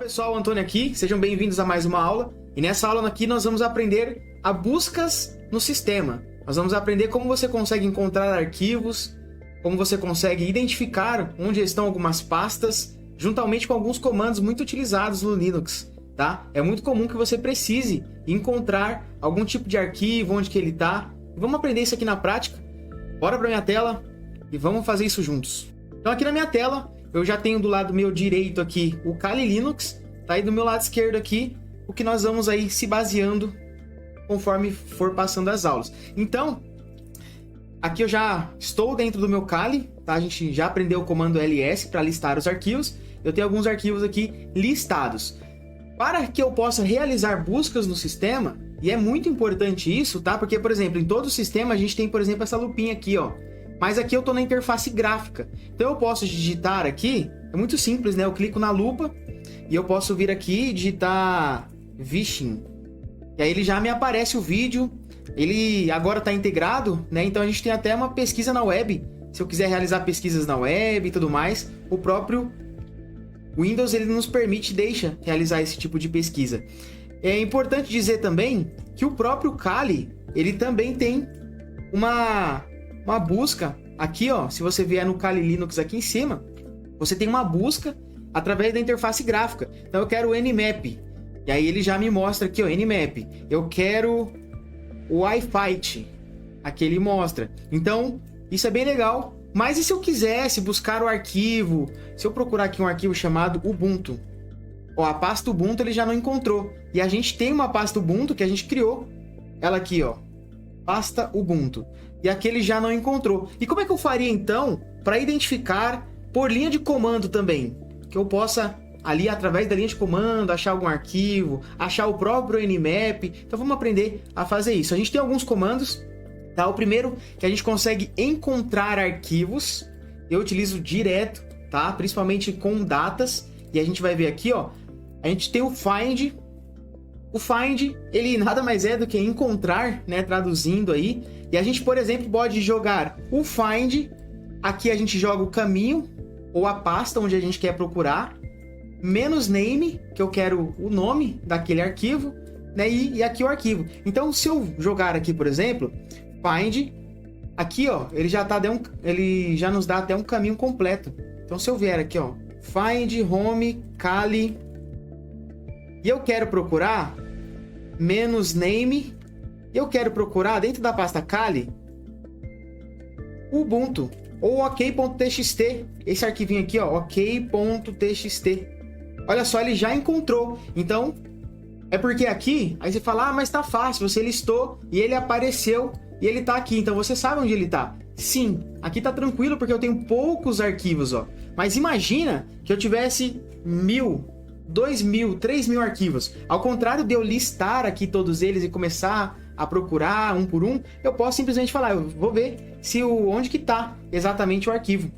pessoal, Antônio aqui, sejam bem-vindos a mais uma aula. E nessa aula aqui nós vamos aprender a buscas no sistema. Nós vamos aprender como você consegue encontrar arquivos, como você consegue identificar onde estão algumas pastas, juntamente com alguns comandos muito utilizados no Linux, tá? É muito comum que você precise encontrar algum tipo de arquivo, onde que ele está. Vamos aprender isso aqui na prática? Bora para minha tela e vamos fazer isso juntos. Então aqui na minha tela, eu já tenho do lado meu direito aqui o Kali Linux, tá aí do meu lado esquerdo aqui, o que nós vamos aí se baseando conforme for passando as aulas. Então, aqui eu já estou dentro do meu Kali, tá? A gente já aprendeu o comando ls para listar os arquivos. Eu tenho alguns arquivos aqui listados. Para que eu possa realizar buscas no sistema, e é muito importante isso, tá? Porque, por exemplo, em todo o sistema a gente tem, por exemplo, essa lupinha aqui, ó. Mas aqui eu estou na interface gráfica. Então eu posso digitar aqui, é muito simples, né? Eu clico na lupa e eu posso vir aqui e digitar Vision. E aí ele já me aparece o vídeo. Ele agora está integrado, né? Então a gente tem até uma pesquisa na web. Se eu quiser realizar pesquisas na web e tudo mais, o próprio Windows ele nos permite, deixa realizar esse tipo de pesquisa. É importante dizer também que o próprio Kali, ele também tem uma busca aqui, ó. Se você vier no Kali Linux aqui em cima, você tem uma busca através da interface gráfica. Então eu quero o Nmap, e aí ele já me mostra aqui, ó, Nmap. Eu quero o Wi-Fi, aqui ele mostra. Então isso é bem legal. Mas e se eu quisesse buscar o arquivo? Se eu procurar aqui um arquivo chamado Ubuntu, ó, a pasta Ubuntu ele já não encontrou. E a gente tem uma pasta Ubuntu que a gente criou, ela aqui, ó, pasta Ubuntu. E aqui ele já não encontrou. E como é que eu faria então para identificar por linha de comando também? Que eu possa ali através da linha de comando achar algum arquivo, achar o próprio Nmap. Então vamos aprender a fazer isso. A gente tem alguns comandos, tá? O primeiro que a gente consegue encontrar arquivos. Eu utilizo direto, tá? Principalmente com datas. E a gente vai ver aqui, ó, a gente tem o find. O find, ele nada mais é do que encontrar, né, traduzindo aí. E a gente, por exemplo, pode jogar o find, aqui a gente joga o caminho, ou a pasta onde a gente quer procurar, menos name, que eu quero o nome daquele arquivo, né, e aqui o arquivo. Então, se eu jogar aqui, por exemplo, find, aqui, ó, ele já nos dá até um caminho completo. Então, se eu vier aqui, ó, find, home, Kali, e eu quero procurar menos name, eu quero procurar dentro da pasta Kali Ubuntu ou ok.txt, esse arquivinho aqui, ó, ok.txt. Olha só, ele já encontrou. Então, é porque aqui, aí você fala, ah, mas tá fácil, você listou e ele apareceu e ele tá aqui, então você sabe onde ele tá. Sim, aqui tá tranquilo porque eu tenho poucos arquivos, ó. Mas imagina que eu tivesse 1000, 2000, 3000 arquivos. Ao contrário de eu listar aqui todos eles e começar a procurar um por um, eu posso simplesmente falar, eu vou ver onde que tá exatamente o arquivo.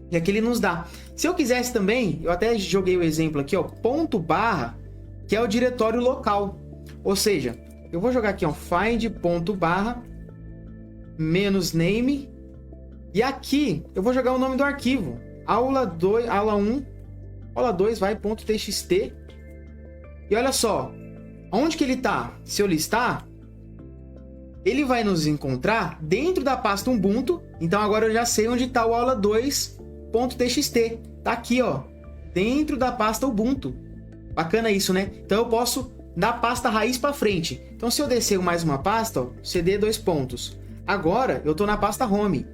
E aqui ele nos dá. Se eu quisesse também, eu até joguei o exemplo aqui, ó, ponto barra, que é o diretório local. Ou seja, eu vou jogar aqui, ó, find ponto barra menos name, e aqui eu vou jogar o nome do arquivo, aula 2, aula 1, aula 2 vai .txt. E olha só, onde que ele tá? Se eu listar, ele vai nos encontrar dentro da pasta Ubuntu. Então agora eu já sei onde está o aula 2.txt. Tá aqui, ó, dentro da pasta Ubuntu. Bacana isso, né? Então eu posso da pasta raiz para frente. Então se eu descer mais uma pasta, ó, cd 2 pontos. Agora eu tô na pasta home.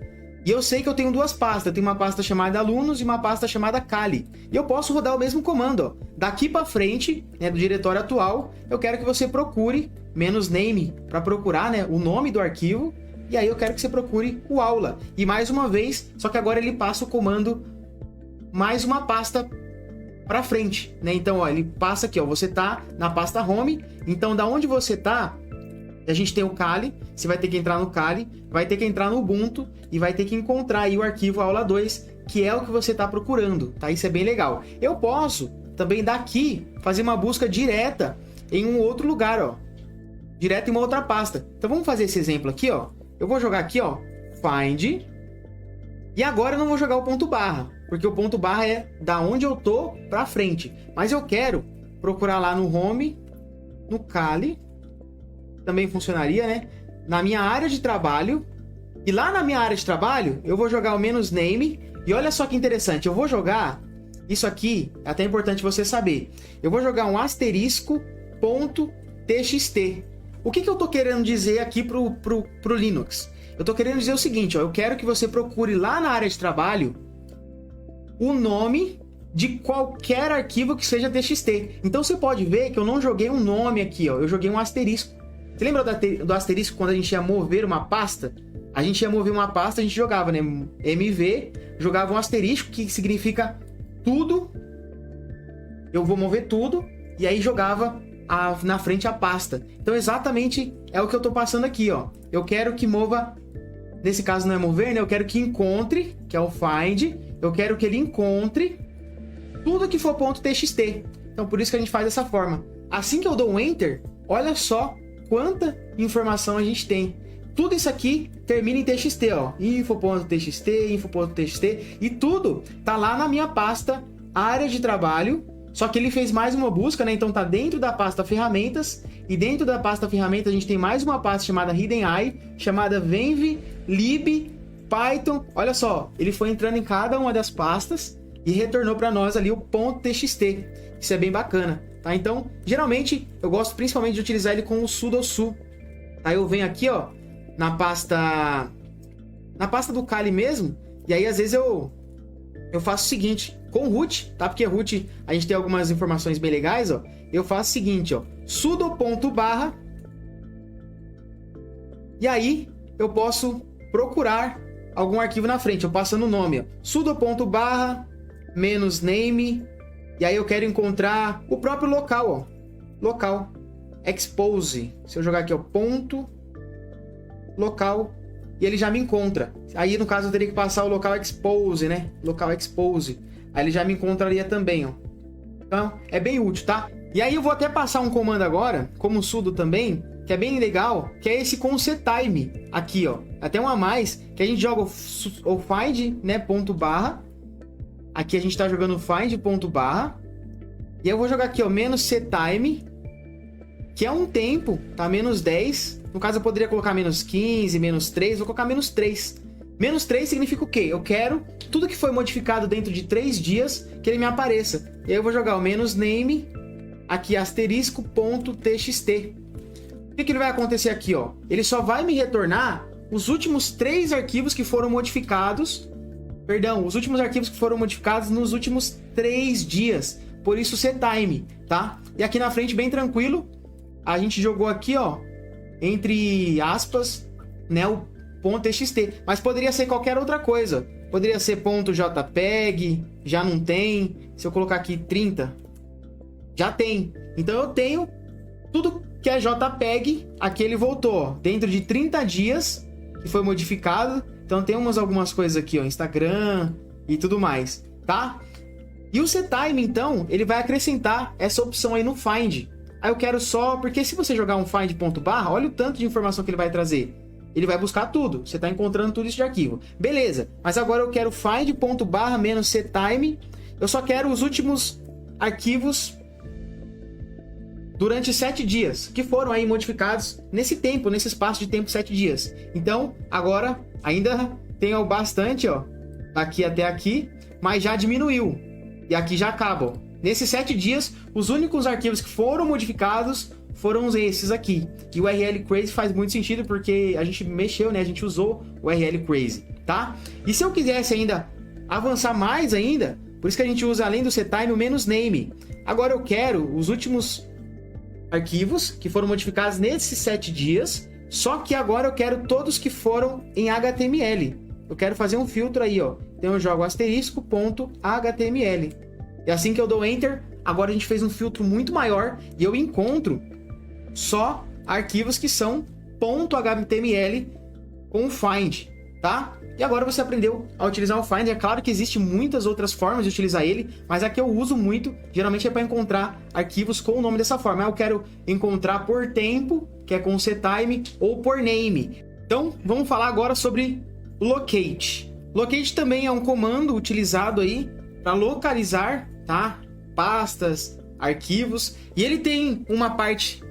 E eu sei que eu tenho duas pastas. Eu tenho uma pasta chamada alunos e uma pasta chamada Kali. E eu posso rodar o mesmo comando, ó. Daqui para frente, né, do diretório atual, eu quero que você procure menos name para procurar, né, o nome do arquivo. E aí eu quero que você procure o aula. E mais uma vez, só que agora ele passa o comando mais uma pasta para frente, né? Então, ó, ele passa aqui, ó, você tá na pasta home. Então, da onde você tá, a gente tem o Kali, você vai ter que entrar no Kali, vai ter que entrar no Ubuntu e vai ter que encontrar aí o arquivo aula 2, que é o que você está procurando, tá? Isso é bem legal. Eu posso também daqui fazer uma busca direta em um outro lugar, ó, direto em uma outra pasta. Então vamos fazer esse exemplo aqui, ó. Eu vou jogar aqui, ó, find, e agora eu não vou jogar o ponto barra, porque o ponto barra é da onde eu tô para frente, mas eu quero procurar lá no home, no Kali, também funcionaria, né? Na minha área de trabalho, e lá na minha área de trabalho, eu vou jogar o menos name, e olha só que interessante, eu vou jogar, isso aqui é até importante você saber, eu vou jogar um asterisco ponto txt. O que eu tô querendo dizer aqui pro Linux? Eu tô querendo dizer o seguinte, ó, eu quero que você procure lá na área de trabalho o nome de qualquer arquivo que seja txt. Então você pode ver que eu não joguei um nome aqui, ó, eu joguei um asterisco. Você lembra do asterisco quando a gente ia mover uma pasta? A gente ia mover uma pasta, a gente jogava, né? MV, jogava um asterisco, que significa tudo. Eu vou mover tudo, e aí jogava na frente a pasta. Então exatamente é o que eu tô passando aqui, ó. Eu quero que mova, nesse caso não é mover, né? Eu quero que encontre, que é o find. Eu quero que ele encontre tudo que for .txt. Então por isso que a gente faz dessa forma. Assim que eu dou um enter, olha só quanta informação a gente tem. Tudo isso aqui termina em txt, ó. Info.txt, info.txt, e tudo tá lá na minha pasta área de trabalho. Só que ele fez mais uma busca, né? Então tá dentro da pasta ferramentas, e dentro da pasta ferramentas a gente tem mais uma pasta chamada HiddenEye, chamada venv, lib, python. Olha só, ele foi entrando em cada uma das pastas e retornou para nós ali o .txt. Isso é bem bacana, tá? Então, geralmente eu gosto principalmente de utilizar ele com o sudo su. Aí eu venho aqui, ó, na pasta do Kali mesmo, e aí às vezes eu faço o seguinte, com root, tá? Porque root a gente tem algumas informações bem legais, ó. Eu faço o seguinte, ó, sudo.barra, e aí eu posso procurar algum arquivo na frente, eu passo no nome, ó, sudo.barra menos name, e aí eu quero encontrar o próprio local, ó, local, expose. Se eu jogar aqui, ó, ponto local, e ele já me encontra. Aí no caso eu teria que passar o local expose, né? Local expose. Aí ele já me encontraria também, ó. Então é bem útil, tá? E aí eu vou até passar um comando agora, como sudo também, que é bem legal, que é esse com setime aqui, ó. Até um a mais, que a gente joga o find, né, ponto barra. Aqui a gente tá jogando find ponto barra. E eu vou jogar aqui, ó, menos setime, que é um tempo, tá? Menos 10. No caso eu poderia colocar menos 15, menos 3, vou colocar menos 3. Menos 3 significa o quê? Eu quero tudo que foi modificado dentro de 3 dias que ele me apareça. E aí eu vou jogar o menos name, aqui asterisco ponto txt. O que ele vai acontecer aqui, ó? Ele só vai me retornar os últimos 3 arquivos que foram modificados. Perdão, os últimos arquivos que foram modificados nos últimos 3 dias. Por isso setime, tá? E aqui na frente, bem tranquilo, a gente jogou aqui, ó, entre aspas, né, o .txt, mas poderia ser qualquer outra coisa. Poderia ser .jpeg, já não tem. Se eu colocar aqui 30, já tem. Então eu tenho tudo que é JPEG, aqui ele voltou, ó, dentro de 30 dias que foi modificado. Então temos algumas coisas aqui, ó, Instagram e tudo mais, tá? E o setime, então, ele vai acrescentar essa opção aí no find. Aí eu quero só, porque se você jogar um find.barra, olha o tanto de informação que ele vai trazer. Ele vai buscar tudo, você está encontrando tudo isso de arquivo. Beleza, mas agora eu quero find.barra menos setime. Eu só quero os últimos arquivos durante 7 dias, que foram aí modificados nesse tempo, nesse espaço de tempo 7 dias. Então, agora, ainda tenho bastante, ó, daqui até aqui, mas já diminuiu. E aqui já acaba, ó. Nesses 7 dias, os únicos arquivos que foram modificados foram esses aqui. E o URL Crazy faz muito sentido porque a gente mexeu, né? A gente usou o URL Crazy, tá? E se eu quisesse ainda avançar mais ainda, por isso que a gente usa, além do setime, o menos name. Agora eu quero os últimos arquivos que foram modificados nesses 7 dias, só que agora eu quero todos que foram em HTML. Eu quero fazer um filtro aí, ó. Então eu jogo asterisco.html. E assim que eu dou Enter, agora a gente fez um filtro muito maior e eu encontro só arquivos que são .html com o find, tá? E agora você aprendeu a utilizar o find. É claro que existem muitas outras formas de utilizar ele, mas a que eu uso muito, geralmente é para encontrar arquivos com o nome dessa forma. Eu quero encontrar por tempo, que é com setime, ou por name. Então, vamos falar agora sobre locate. Locate também é um comando utilizado aí para localizar, tá? Pastas, arquivos. E ele tem uma parte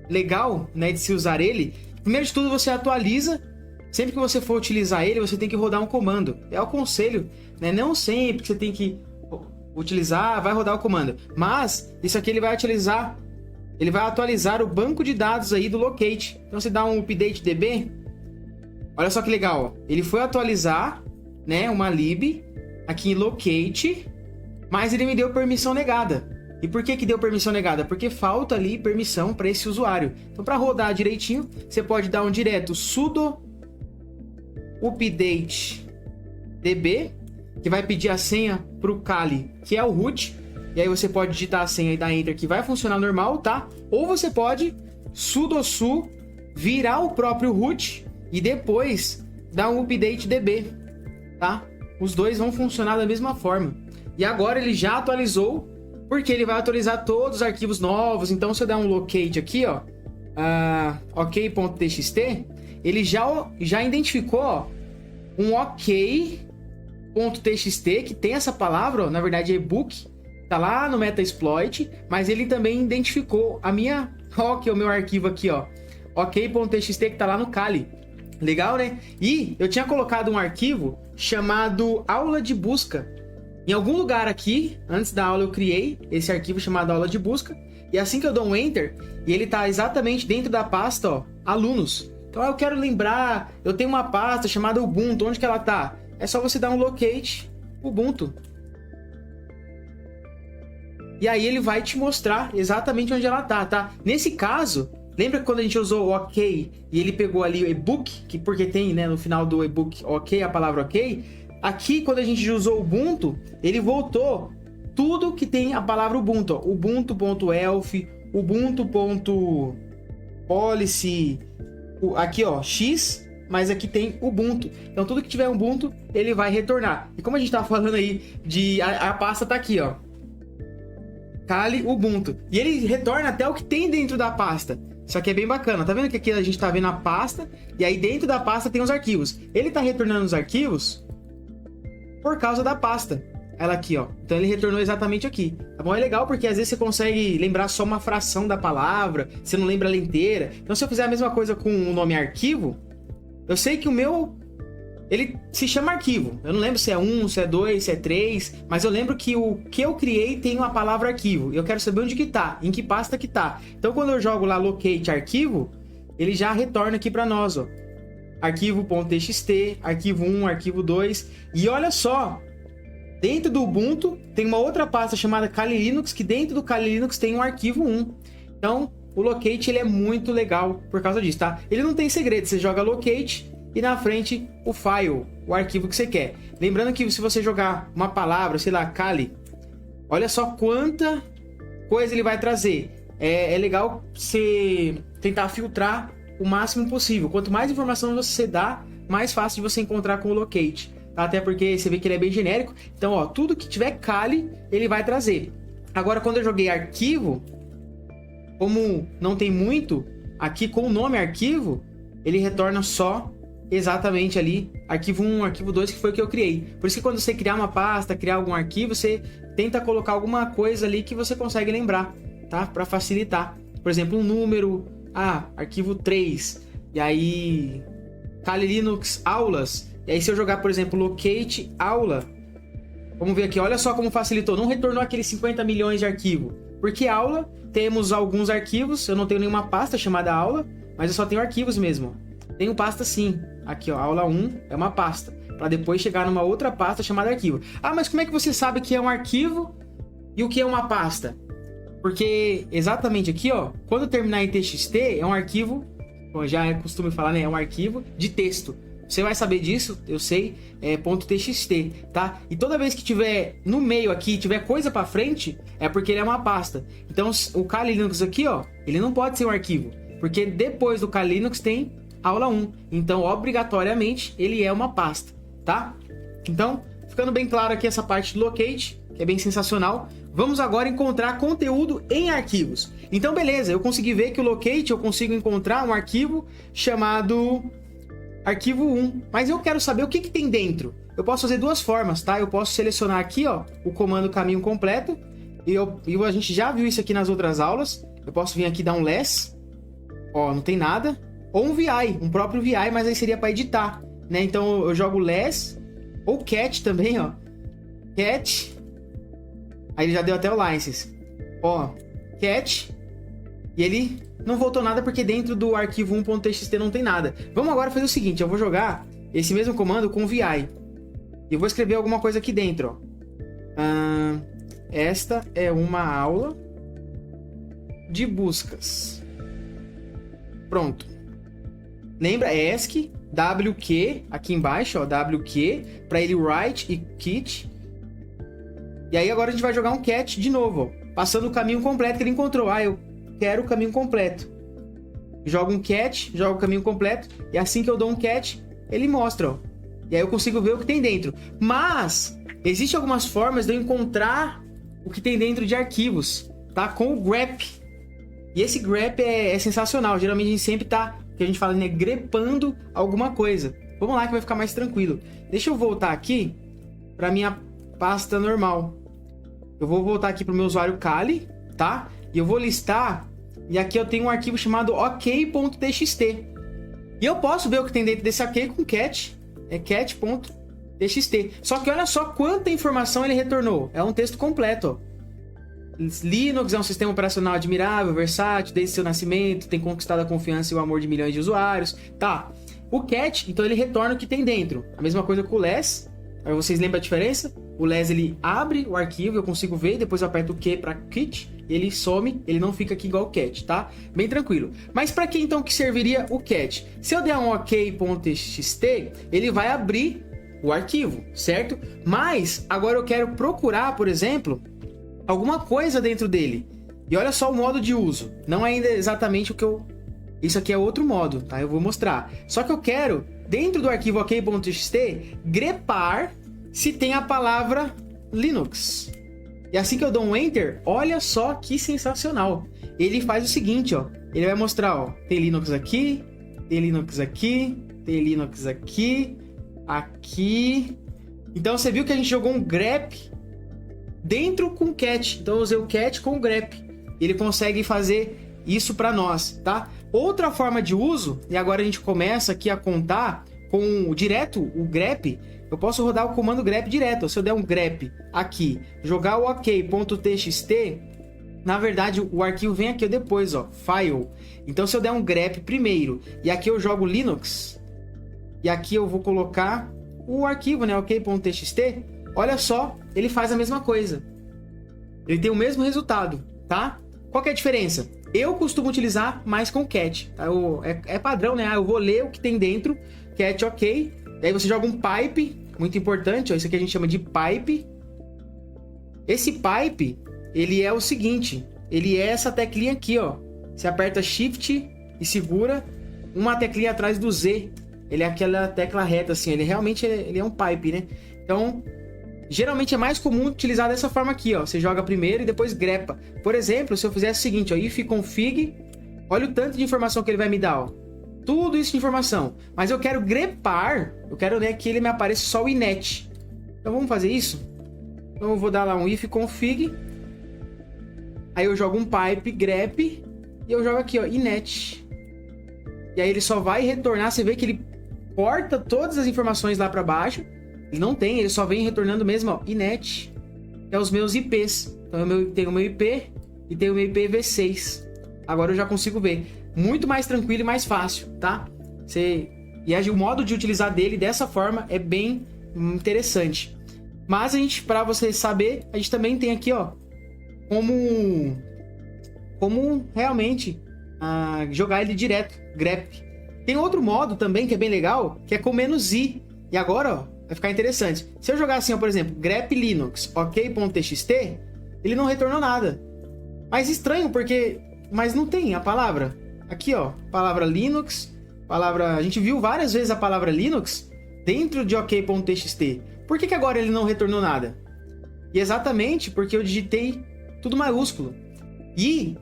legal, né, de se usar ele. Primeiro de tudo, você atualiza. Sempre que você for utilizar ele, você tem que rodar um comando. É o conselho, né? Não sempre que você tem que utilizar, vai rodar o comando. Mas isso aqui ele vai atualizar o banco de dados aí do locate. Então você dá um update db. Olha só que legal, ó. Ele foi atualizar, né, uma lib aqui em locate, mas ele me deu permissão negada. E por que deu permissão negada? Porque falta ali permissão para esse usuário. Então, para rodar direitinho, você pode dar um direto sudo update db, que vai pedir a senha para o Kali, que é o root. E aí você pode digitar a senha e dar enter, que vai funcionar normal, tá? Ou você pode sudo su virar o próprio root e depois dar um update db, tá? Os dois vão funcionar da mesma forma. E agora ele já atualizou, porque ele vai atualizar todos os arquivos novos. Então, se eu der um locate aqui, ó, ok.txt, ele já identificou, ó, um ok.txt, que tem essa palavra, ó, na verdade é ebook, tá lá no Metasploit, mas ele também identificou a minha, ó, que é o meu arquivo aqui, ó, ok.txt, que tá lá no Kali. Legal, né? E eu tinha colocado um arquivo chamado aula de busca. Em algum lugar aqui, antes da aula, eu criei esse arquivo chamado aula de busca. E assim que eu dou um enter, e ele tá exatamente dentro da pasta, ó, alunos. Então eu quero lembrar, eu tenho uma pasta chamada Ubuntu, onde que ela tá? É só você dar um locate Ubuntu. E aí ele vai te mostrar exatamente onde ela tá, tá? Nesse caso, lembra que quando a gente usou o ok e ele pegou ali o ebook, que porque tem, né, no final do ebook ok, a palavra ok. Aqui, quando a gente usou Ubuntu, ele voltou tudo que tem a palavra Ubuntu, ó. Ubuntu.elf, Ubuntu.policy, aqui, ó, X, mas aqui tem Ubuntu. Então, tudo que tiver Ubuntu, ele vai retornar. E como a gente tá falando aí de... A pasta tá aqui, ó. Kali Ubuntu. E ele retorna até o que tem dentro da pasta. Isso aqui é bem bacana. Tá vendo que aqui a gente tá vendo a pasta, e aí dentro da pasta tem os arquivos. Ele tá retornando os arquivos por causa da pasta. Ela aqui, ó. Então ele retornou exatamente aqui. Tá bom? É legal porque às vezes você consegue lembrar só uma fração da palavra, você não lembra ela inteira. Então se eu fizer a mesma coisa com o nome arquivo, eu sei que o meu, ele se chama arquivo. Eu não lembro se é 1, se é 2, se é 3, mas eu lembro que o que eu criei tem uma palavra arquivo. E eu quero saber onde que tá, em que pasta que tá. Então quando eu jogo lá locate arquivo, ele já retorna aqui para nós, ó. Arquivo.txt, arquivo 1, arquivo 2. E olha só, dentro do Ubuntu tem uma outra pasta chamada Kali Linux, que dentro do Kali Linux tem um arquivo 1. Então, o locate ele é muito legal por causa disso, tá? Ele não tem segredo, você joga locate e na frente o file, o arquivo que você quer. Lembrando que se você jogar uma palavra, sei lá, Kali, olha só quanta coisa ele vai trazer. É legal você tentar filtrar o máximo possível. Quanto mais informação você dá, mais fácil de você encontrar com o locate. Até porque você vê que ele é bem genérico. Então, ó, tudo que tiver Kali, ele vai trazer. Agora, quando eu joguei arquivo, como não tem muito, aqui com o nome arquivo, ele retorna só exatamente ali, arquivo 1, arquivo 2, que foi o que eu criei. Por isso que quando você criar uma pasta, criar algum arquivo, você tenta colocar alguma coisa ali que você consegue lembrar, tá? Para facilitar. Por exemplo, um número, arquivo 3, e aí Kali Linux aulas. E aí se eu jogar, por exemplo, locate aula, vamos ver aqui, olha só como facilitou. Não retornou aqueles 50 milhões de arquivo. Porque aula, temos alguns arquivos, eu não tenho nenhuma pasta chamada aula, mas eu só tenho arquivos mesmo. Tenho pasta sim. Aqui, ó, aula 1 é uma pasta, para depois chegar numa outra pasta chamada arquivo. Mas como é que você sabe que é um arquivo e o que é uma pasta? Porque exatamente aqui, ó, quando terminar em txt, é um arquivo, bom, já é costume falar, né, é um arquivo de texto. Você vai saber disso, eu sei, é .txt, tá? E toda vez que tiver no meio aqui, tiver coisa para frente, é porque ele é uma pasta. Então, o Kali Linux aqui, ó, ele não pode ser um arquivo, porque depois do Kali Linux tem aula 1. Então, obrigatoriamente, ele é uma pasta, tá? Então, ficando bem claro aqui essa parte do locate, que é bem sensacional. Vamos agora encontrar conteúdo em arquivos. Então, beleza, eu consegui ver que o locate eu consigo encontrar um arquivo chamado arquivo 1, mas eu quero saber o que tem dentro. Eu posso fazer duas formas, tá? Eu posso selecionar aqui, ó, o comando caminho completo, E a gente já viu isso aqui nas outras aulas. Eu posso vir aqui dar um less. Ó, não tem nada. Ou um VI, um próprio VI, mas aí seria para editar, né? Então eu jogo less. Ou cat também, ó. Cat. Aí ele já deu até o license. Ó, cat. E ele não voltou nada porque dentro do arquivo 1.txt não tem nada. Vamos agora fazer o seguinte. Eu vou jogar esse mesmo comando com VI. E eu vou escrever alguma coisa aqui dentro, ó. Esta é uma aula de buscas. Pronto. Lembra? ESC, WQ, aqui embaixo, ó, WQ, para ele write e kit. E aí agora a gente vai jogar um cat de novo, ó, passando o caminho completo que ele encontrou. Eu quero o caminho completo. Jogo um cat, jogo o caminho completo, e assim que eu dou um cat, ele mostra, ó. E aí eu consigo ver o que tem dentro. Mas existem algumas formas de eu encontrar o que tem dentro de arquivos, tá? Com o grep. E esse grep é sensacional. Geralmente a gente sempre tá, que a gente fala, né, grepando alguma coisa. Vamos lá que vai ficar mais tranquilo. Deixa eu voltar aqui para minha pasta normal. Eu vou voltar aqui para o meu usuário Kali, tá? E eu vou listar, e aqui eu tenho um arquivo chamado ok.txt. E eu posso ver o que tem dentro desse ok com cat, é cat.txt. Só que olha só quanta informação ele retornou. É um texto completo, ó. Linux é um sistema operacional admirável, versátil, desde seu nascimento, tem conquistado a confiança e o amor de milhões de usuários. Tá. O cat, então ele retorna o que tem dentro. A mesma coisa com o less. Aí vocês lembram a diferença? O less ele abre o arquivo, eu consigo ver, depois eu aperto o Q para quit, ele some, ele não fica aqui igual o cat, tá? Bem tranquilo. Mas para que então que serviria o cat? Se eu der um ok.txt, ele vai abrir o arquivo, certo? Mas agora eu quero procurar, por exemplo, alguma coisa dentro dele. E olha só o modo de uso. Não é ainda exatamente o que eu... Isso aqui é outro modo, tá? Eu vou mostrar. Só que eu quero, dentro do arquivo ok.txt, grepar se tem a palavra Linux. E assim que eu dou um Enter, olha só que sensacional. Ele faz o seguinte, ó. Ele vai mostrar, ó. Tem Linux aqui, tem Linux aqui, tem Linux aqui, aqui. Então você viu que a gente jogou um grep dentro com o cat. Então eu usei o cat com o grep. Ele consegue fazer isso para nós, tá? Outra forma de uso, e agora a gente começa aqui a contar com direto o grep. Eu posso rodar o comando grep direto. Se eu der um grep aqui, jogar o ok.txt, na verdade o arquivo vem aqui depois, ó, file. Então se eu der um grep primeiro, e aqui eu jogo Linux, e aqui eu vou colocar o arquivo, né, ok.txt, olha só, ele faz a mesma coisa. Ele tem o mesmo resultado, tá? Qual que é a diferença? Eu costumo utilizar mais com cat, tá? É padrão, né? Eu vou ler o que tem dentro, cat ok, e aí você joga um pipe, muito importante, ó, isso aqui a gente chama de pipe. Esse pipe, ele é o seguinte, ele é essa teclinha aqui, ó. Você aperta Shift e segura uma teclinha atrás do Z. Ele é aquela tecla reta, assim, ele realmente ele é um pipe, né? Então, geralmente é mais comum utilizar dessa forma aqui, ó. Você joga primeiro e depois grepa. Por exemplo, se eu fizesse o seguinte, ó, if config, olha o tanto de informação que ele vai me dar, ó. Tudo isso de informação. Mas eu quero grepar, eu quero, né, que ele me apareça só o inet. Então vamos fazer isso? Então eu vou dar lá um if config. Aí eu jogo um pipe grep e eu jogo aqui, ó, inet. E aí ele só vai retornar, você vê que ele corta todas as informações lá para baixo. Ele não tem, ele só vem retornando mesmo, ó, inet, que é os meus IPs. Então eu tenho o meu IP e tenho o meu IPv6. Agora eu já consigo ver. Muito mais tranquilo e mais fácil, tá? E o modo de utilizar dele dessa forma é bem interessante. Mas a gente, para você saber, a gente também tem aqui, ó, como realmente jogar ele direto, grep. Tem outro modo também que é bem legal, que é com "-i". E agora, ó, vai ficar interessante. Se eu jogar assim, ó, por exemplo, grep linux ok.txt, ele não retornou nada. Mas estranho, mas não tem a palavra. Aqui, ó, palavra Linux, a gente viu várias vezes a palavra Linux dentro de ok.txt. Por que agora ele não retornou nada? E exatamente porque eu digitei tudo maiúsculo. E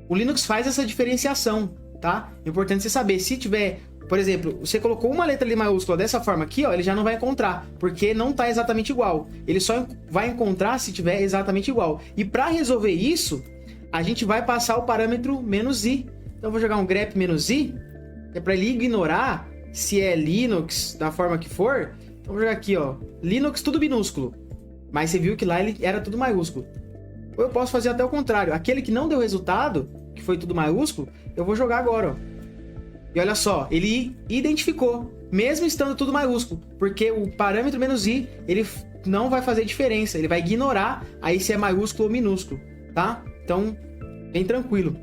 o Linux faz essa diferenciação, tá? É importante você saber, se tiver Por exemplo, você colocou uma letra ali maiúscula dessa forma aqui, ó, ele já não vai encontrar, porque não tá exatamente igual. Ele só vai encontrar se tiver exatamente igual. E para resolver isso, a gente vai passar o parâmetro "-i". Então eu vou jogar um grep "-i", que é para ele ignorar se é Linux da forma que for. Então eu vou jogar aqui, ó, Linux tudo minúsculo. Mas você viu que lá ele era tudo maiúsculo. Ou eu posso fazer até o contrário. Aquele que não deu resultado, que foi tudo maiúsculo, eu vou jogar agora, ó. E olha só, ele identificou, mesmo estando tudo maiúsculo, porque o parâmetro "-i", ele não vai fazer diferença, ele vai ignorar aí se é maiúsculo ou minúsculo, tá? Então, bem tranquilo.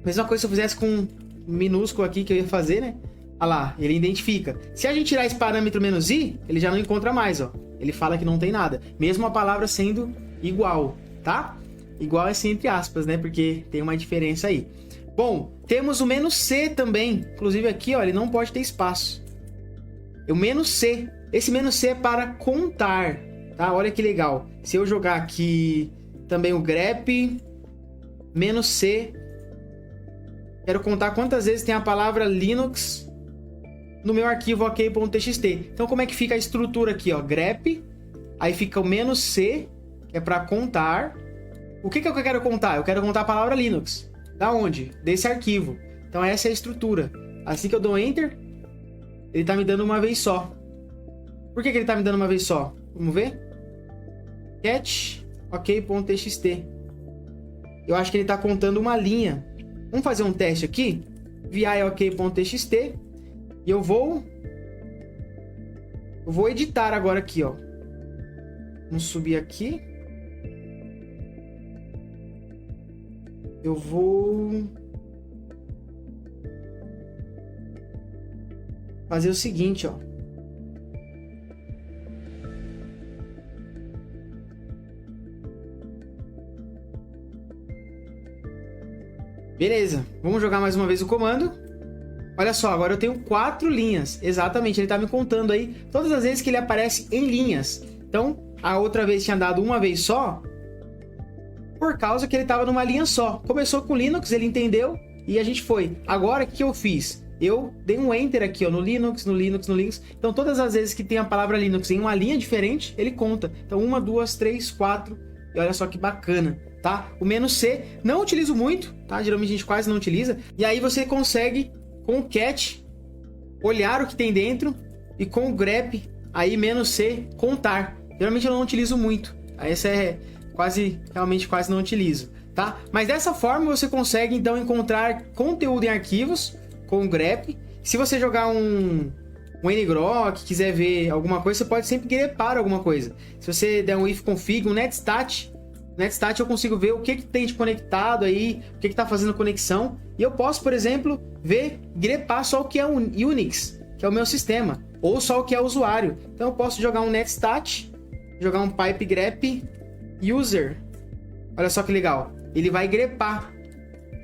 Mesma coisa se eu fizesse com minúsculo aqui que eu ia fazer, né? Olha lá, ele identifica. Se a gente tirar esse parâmetro "-i", ele já não encontra mais, ó. Ele fala que não tem nada, mesmo a palavra sendo igual, tá? Igual assim entre aspas, né? Porque tem uma diferença aí. Bom, temos o "-c" também. Inclusive aqui, ó, ele não pode ter espaço. O "-c". Esse "-c" é para contar, tá? Olha que legal. Se eu jogar aqui também o grep "-c", quero contar quantas vezes tem a palavra Linux no meu arquivo ok.txt. Então como é que fica a estrutura aqui, ó? Grep, aí fica o "-c", que é para contar. O que eu quero contar? Eu quero contar a palavra Linux. Da onde? Desse arquivo. Então essa é a estrutura. Assim que eu dou Enter, ele tá me dando uma vez só. Por que ele tá me dando uma vez só? Vamos ver? Cat ok.txt. Eu acho que ele tá contando uma linha. Vamos fazer um teste aqui. Vi ok.txt. E eu vou editar agora aqui, ó. Vamos subir aqui. Eu vou fazer o seguinte, ó. Beleza, vamos jogar mais uma vez o comando. Olha só, agora eu tenho 4 linhas. Exatamente, ele tá me contando aí todas as vezes que ele aparece em linhas. Então, a outra vez tinha dado uma vez só, por causa que ele estava numa linha só. Começou com Linux, ele entendeu e a gente foi. Agora, o que eu fiz? Eu dei um Enter aqui, ó, no Linux. Então, todas as vezes que tem a palavra Linux em uma linha diferente, ele conta. Então, 1, 2, 3, 4. E olha só que bacana, tá? O "-c, não utilizo muito, tá? Geralmente a gente quase não utiliza. E aí você consegue, com o cat, olhar o que tem dentro e com o grep, aí "-c, contar. Geralmente eu não utilizo muito. Essa é... realmente quase não utilizo, tá? Mas dessa forma você consegue então encontrar conteúdo em arquivos com o grep. Se você jogar um ngrok, quiser ver alguma coisa, você pode sempre grepar alguma coisa. Se você der um ifconfig, um netstat eu consigo ver o que tem de conectado aí, o que está fazendo conexão. E eu posso, por exemplo, grepar só o que é um Unix, que é o meu sistema, ou só o que é o usuário. Então eu posso jogar um netstat, jogar um pipe grep user. Olha só que legal. Ele vai grepar.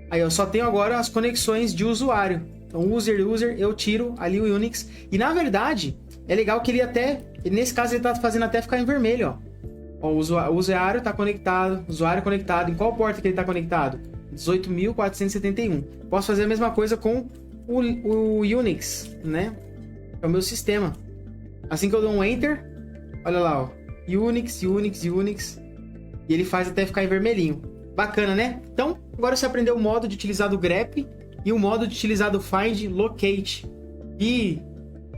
Aí eu só tenho agora as conexões de usuário. Então user, eu tiro ali o Unix. E na verdade, é legal que ele até... Nesse caso ele tá fazendo até ficar em vermelho, ó. Ó, o usuário tá conectado. Usuário conectado. Em qual porta que ele tá conectado? 18.471. Posso fazer a mesma coisa com o Unix, né? É o meu sistema. Assim que eu dou um Enter, olha lá, ó. Unix. E ele faz até ficar em vermelhinho. Bacana, né? Então, agora você aprendeu o modo de utilizar do grep e o modo de utilizar do find locate. E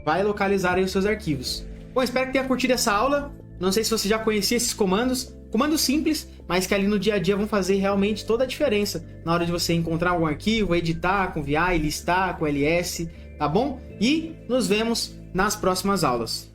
vai localizar aí os seus arquivos. Bom, espero que tenha curtido essa aula. Não sei se você já conhecia esses comandos. Comandos simples, mas que ali no dia a dia vão fazer realmente toda a diferença na hora de você encontrar um arquivo, editar com VI, listar com LS, tá bom? E nos vemos nas próximas aulas.